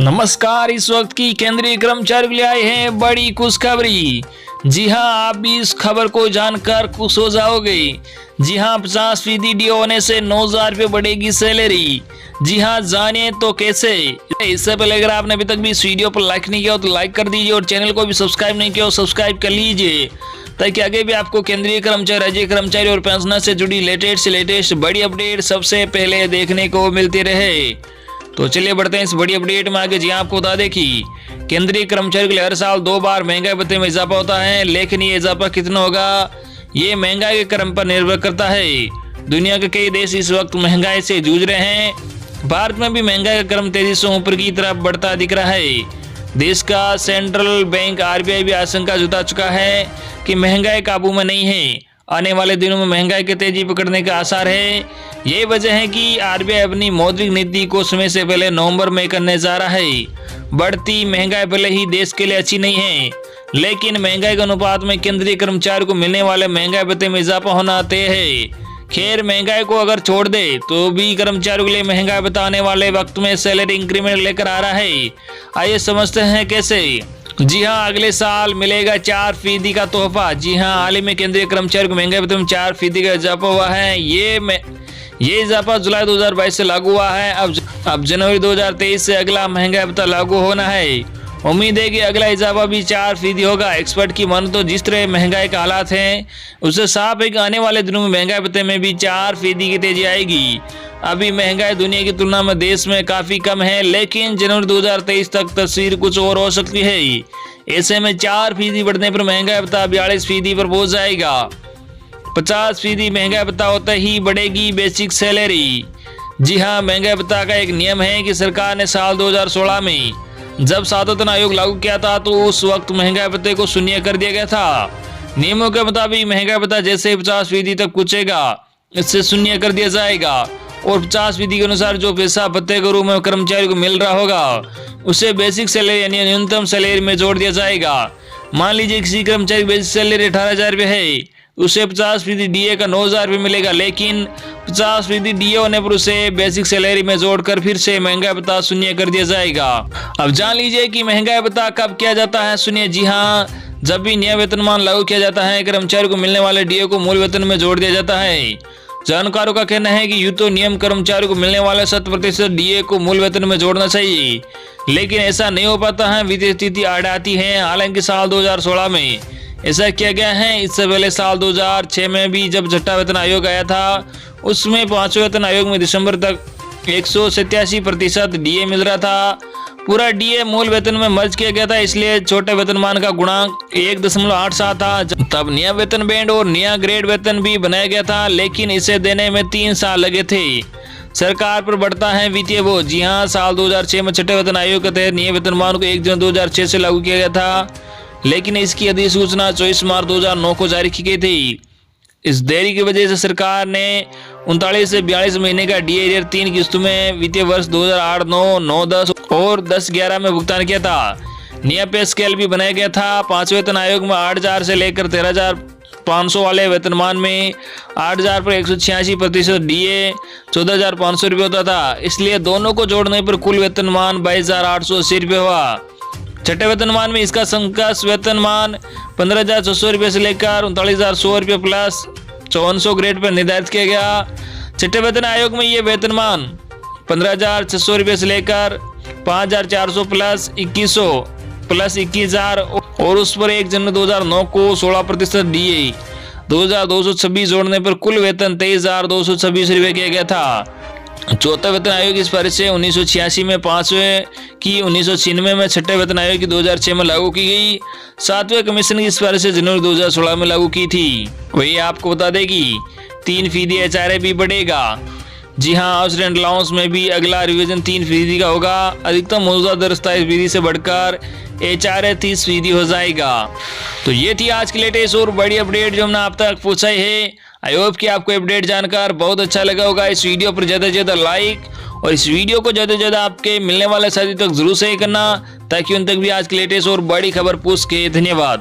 नमस्कार। इस वक्त की केंद्रीय कर्मचारी के लिए आए हैं बड़ी खुशखबरी। जी हां, आप भी इस खबर को जानकर खुश हो जाओगे। जी हां, 50% डी होने से 9,000 रुपये बढ़ेगी सैलरी। जी हां, जानिए तो कैसे। इससे पहले अगर आपने अभी तक भी इस वीडियो पर लाइक नहीं किया हो तो लाइक कर दीजिए और चैनल को भी सब्सक्राइब नहीं किया हो सब्सक्राइब कर लीजिए, ताकि आगे भी आपको केंद्रीय कर्मचारी, राज्य कर्मचारी और पेंशनर से जुड़ी लेटेस्ट बड़ी अपडेट सबसे पहले देखने को मिलती रहे। तो चलिए बढ़ते हैं इस बड़ी अपडेट में आगे। जी आपको बता दें कि केंद्रीय कर्मचारी के लिए हर साल 2 बार महंगाई भत्ते में इजाफा होता है, लेकिन ये इजाफा कितना होगा ये महंगाई के क्रम पर निर्भर करता है। दुनिया के कई देश इस वक्त महंगाई से जूझ रहे हैं। भारत में भी महंगाई का क्रम तेजी से ऊपर की तरफ बढ़ता दिख रहा है। देश का सेंट्रल बैंक RBI भी आशंका जता चुका है कि महंगाई काबू में नहीं है। आने वाले दिनों में महंगाई के तेजी पकड़ने का आसार है। यही वजह है कि RBI अपनी मौद्रिक नीति को समय से पहले नवंबर में करने जा रहा है। बढ़ती महंगाई भले ही देश के लिए अच्छी नहीं है, लेकिन महंगाई के अनुपात में केंद्रीय कर्मचारी को मिलने वाले महंगाई भत्ते में इजाफा होना तय है। खैर, महंगाई को अगर छोड़ दे तो भी कर्मचारियों के लिए महंगाई भत्ता आने वाले वक्त में सैलरी इंक्रीमेंट लेकर आ रहा है। आइए समझते हैं कैसे। जी हां, अगले साल मिलेगा 4% का तोहफा। जी हां, हाल ही में केंद्रीय कर्मचारी को महंगाई भत्ते में 4% का इजाफा हुआ है। ये इजाफा जुलाई 2022 से लागू हुआ है। अब जनवरी 2023 से अगला महंगाई भत्ता लागू होना है। उम्मीद है कि अगला इजाफा भी 4% होगा। एक्सपर्ट की माने तो जिस तरह महंगाई के हालात हैं उससे साफ है कि आने वाले दिनों में महंगाई भत्ते में भी 4% की तेजी आएगी। अभी महंगाई दुनिया की तुलना में देश में काफी कम है, लेकिन जनवरी 2023 तक तस्वीर कुछ और हो सकती है। ऐसे में 4% बढ़ने पर महंगाई भत्ता 42% पर पहुंच जाएगा। 50% महंगाई भत्ता होता ही बढ़ेगी बेसिक सैलरी। जी हाँ, महंगाई भत्ता का एक नियम है कि सरकार ने साल 2016 में जब 7 वेतन आयोग लागू किया था तो उस वक्त महंगाई भत्ते को शून्य कर दिया गया था। नियमों के मुताबिक महंगाई भत्ता जैसे 50% तक पहुंचेगा इससे शून्य कर दिया जाएगा और 50% के अनुसार जो पैसा भत्ते के रूप में कर्मचारी को मिल रहा होगा उसे बेसिक सैलरी यानी न्यूनतम सैलरी में जोड़ दिया जाएगा। मान लीजिए किसी कर्मचारी की बेसिक सैलरी 18,000 रुपये है, उसे 50% DA का 9,000 रुपये मिलेगा, लेकिन 50% DA होने पर उसे बेसिक सैलरी में जोड़कर फिर से महंगाई भत्ता शून्य कर दिया जाएगा। अब जान लीजिए कि महंगाई भत्ता कब किया जाता है। सुनिए, जी हाँ, जब भी नया वेतनमान लागू किया जाता है कर्मचारी को मिलने वाले DA को मूल वेतन में जोड़ दिया जाता है। जानकारों का कहना है कि यूं तो नियम कर्मचारी को मिलने वाले 7% DA को मूल वेतन में जोड़ना चाहिए, लेकिन ऐसा नहीं हो पाता है। वित्तीय स्थिति आड़ आती है। हालांकि साल 2016 में ऐसा किया गया है। इससे पहले साल 2006 में भी जब छठा वेतन आयोग आया था, उसमें 5वें वेतन आयोग में दिसंबर तक 187% DA मिल रहा था। पूरा DA मूल वेतन में मर्ज किया गया था, इसलिए छोटे वेतनमान का गुणांक 1.87 था। तब नया वेतन बैंड और नया ग्रेड वेतन भी बनाया गया था, लेकिन इसे देने में 3 साल लगे थे। सरकार पर बढ़ता है वित्तीय बोझ। जी हाँ, साल 2006 में छठे वेतन आयोग के तहत नए वेतनमान को 1 जनवरी 2006 से लागू किया गया था, लेकिन इसकी अधिसूचना 24 मार्च 2009 को जारी की गई थी। इस देरी की वजह से सरकार ने 39 से 42 महीने का DA 3 किस्तों में वित्तीय वर्ष 2008, 9, 9, 10 और 10-11 में भुगतान किया था। नया पे स्केल भी बनाया गया था। 5वें वेतन आयोग में 8,000 से लेकर 13,500 वाले वेतनमान में 8,000 पर 186% DA 14,500 रुपये होता था। इसलिए दोनों को जोड़ने पर कुल वेतनमान 22,880 रुपये हुआ। छठे वेतनमान में इसका संकस वेतनमान 15,600 रुपये से लेकर 39,100 रुपये प्लस 5400 ग्रेड पर निर्धारित किया गया। छठे वेतन आयोग में ये वेतनमान 15,600 रुपये से लेकर 5,400 प्लस 2,100 प्लस 21,000 और उस पर 1 जनवरी 2009 को 16% DA 2,226 जोड़ने पर कुल वेतन 23,226 रुपये किया गया था। चौथा वेतन आयोग की सिफारिश से 1986 में 5वें की, 1996 में छठे वेतन आयोग की 2006 में लागू की गई। 7वें कमीशन की सिफारिश से जनवरी 2016 में लागू की थी। वही आपको बता दें कि 3% HRA भी बढ़ेगा। जी हाँ, हाउस रेंट अलाउंस में भी अगला रिवीजन 3% का होगा। अधिकतम मौजूदा दर 27% से बढ़कर HRA 30% हो जाएगा। तो ये थी आज की लेटेस्ट और बड़ी अपडेट जो हमने आप तक पहुंचाई है। आई होप कि आपको अपडेट जानकर बहुत अच्छा लगा होगा। इस वीडियो पर ज़्यादा से ज़्यादा लाइक और इस वीडियो को ज़्यादा से ज़्यादा आपके मिलने वाले साथी तक जरूर शेयर करना, ताकि उन तक भी आज की लेटेस्ट और बड़ी खबर पहुंच सके। धन्यवाद।